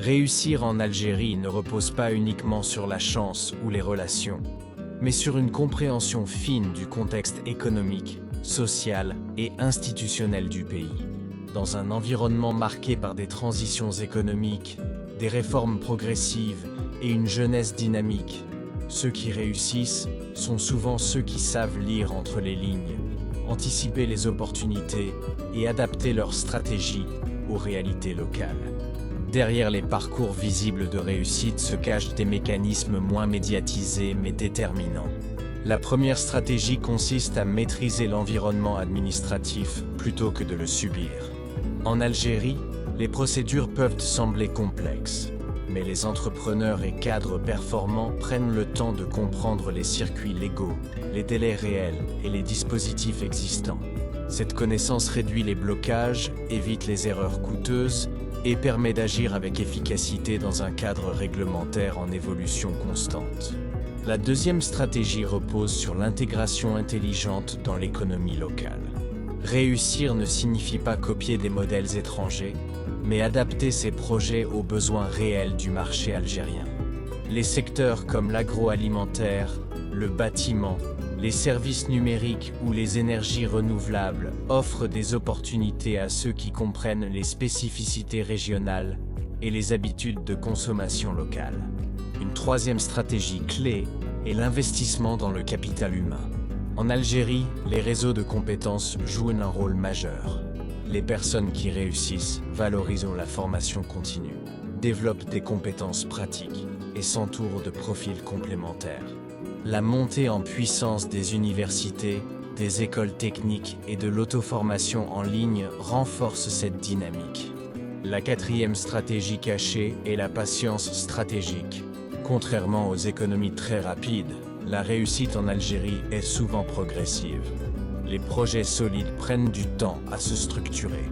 Réussir en Algérie ne repose pas uniquement sur la chance ou les relations, mais sur une compréhension fine du contexte économique, social et institutionnel du pays. Dans un environnement marqué par des transitions économiques, des réformes progressives et une jeunesse dynamique, ceux qui réussissent sont souvent ceux qui savent lire entre les lignes, anticiper les opportunités et adapter leur stratégie aux réalités locales. Derrière les parcours visibles de réussite se cachent des mécanismes moins médiatisés mais déterminants. La première stratégie consiste à maîtriser l'environnement administratif plutôt que de le subir. En Algérie, les procédures peuvent sembler complexes, mais les entrepreneurs et cadres performants prennent le temps de comprendre les circuits légaux, les délais réels et les dispositifs existants. Cette connaissance réduit les blocages, évite les erreurs coûteuses et permet d'agir avec efficacité dans un cadre réglementaire en évolution constante. La deuxième stratégie repose sur l'intégration intelligente dans l'économie locale. Réussir ne signifie pas copier des modèles étrangers, mais adapter ses projets aux besoins réels du marché algérien. Les secteurs comme l'agroalimentaire, le bâtiment, les services numériques ou les énergies renouvelables offrent des opportunités à ceux qui comprennent les spécificités régionales et les habitudes de consommation locale. Une troisième stratégie clé est l'investissement dans le capital humain. En Algérie, les réseaux de compétences jouent un rôle majeur. Les personnes qui réussissent valorisent la formation continue, développent des compétences pratiques et s'entourent de profils complémentaires. La montée en puissance des universités, des écoles techniques et de l'auto-formation en ligne renforce cette dynamique. La quatrième stratégie cachée est la patience stratégique. Contrairement aux économies très rapides, la réussite en Algérie est souvent progressive. Les projets solides prennent du temps à se structurer.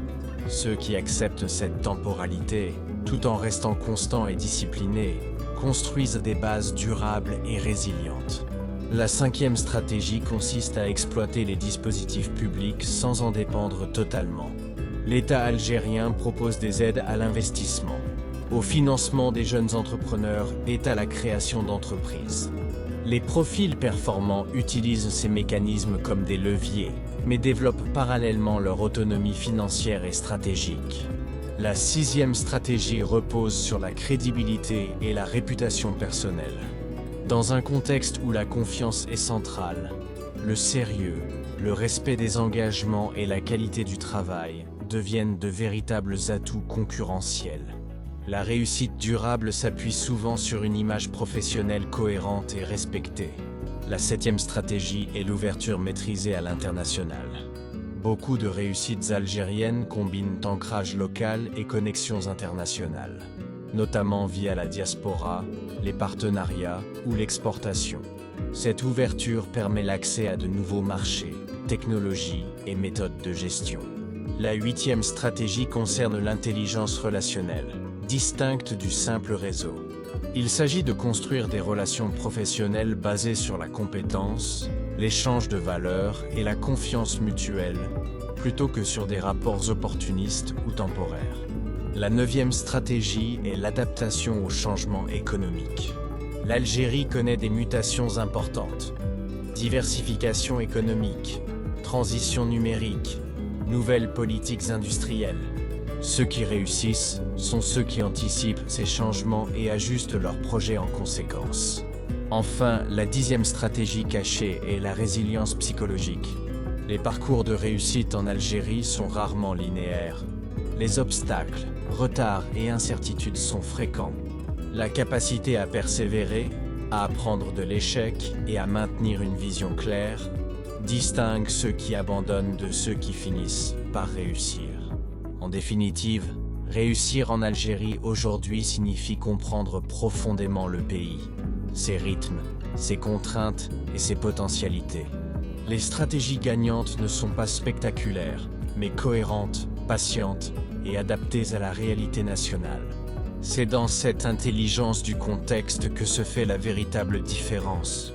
Ceux qui acceptent cette temporalité, tout en restant constants et disciplinés, construisent des bases durables et résilientes. La cinquième stratégie consiste à exploiter les dispositifs publics sans en dépendre totalement. L'État algérien propose des aides à l'investissement, au financement des jeunes entrepreneurs et à la création d'entreprises. Les profils performants utilisent ces mécanismes comme des leviers, mais développent parallèlement leur autonomie financière et stratégique. La sixième stratégie repose sur la crédibilité et la réputation personnelle. Dans un contexte où la confiance est centrale, le sérieux, le respect des engagements et la qualité du travail deviennent de véritables atouts concurrentiels. La réussite durable s'appuie souvent sur une image professionnelle cohérente et respectée. La septième stratégie est l'ouverture maîtrisée à l'international. Beaucoup de réussites algériennes combinent ancrage local et connexions internationales, notamment via la diaspora, les partenariats ou l'exportation. Cette ouverture permet l'accès à de nouveaux marchés, technologies et méthodes de gestion. La huitième stratégie concerne l'intelligence relationnelle, distincte du simple réseau. Il s'agit de construire des relations professionnelles basées sur la compétence, l'échange de valeurs et la confiance mutuelle, plutôt que sur des rapports opportunistes ou temporaires. La neuvième stratégie est l'adaptation au changement économique. L'Algérie connaît des mutations importantes. Diversification économique, transition numérique, nouvelles politiques industrielles. Ceux qui réussissent sont ceux qui anticipent ces changements et ajustent leurs projets en conséquence. Enfin, la dixième stratégie cachée est la résilience psychologique. Les parcours de réussite en Algérie sont rarement linéaires. Les obstacles, retards et incertitudes sont fréquents. La capacité à persévérer, à apprendre de l'échec et à maintenir une vision claire distingue ceux qui abandonnent de ceux qui finissent par réussir. En définitive, réussir en Algérie aujourd'hui signifie comprendre profondément le pays, ses rythmes, ses contraintes et ses potentialités. Les stratégies gagnantes ne sont pas spectaculaires, mais cohérentes, patientes et adaptées à la réalité nationale. C'est dans cette intelligence du contexte que se fait la véritable différence.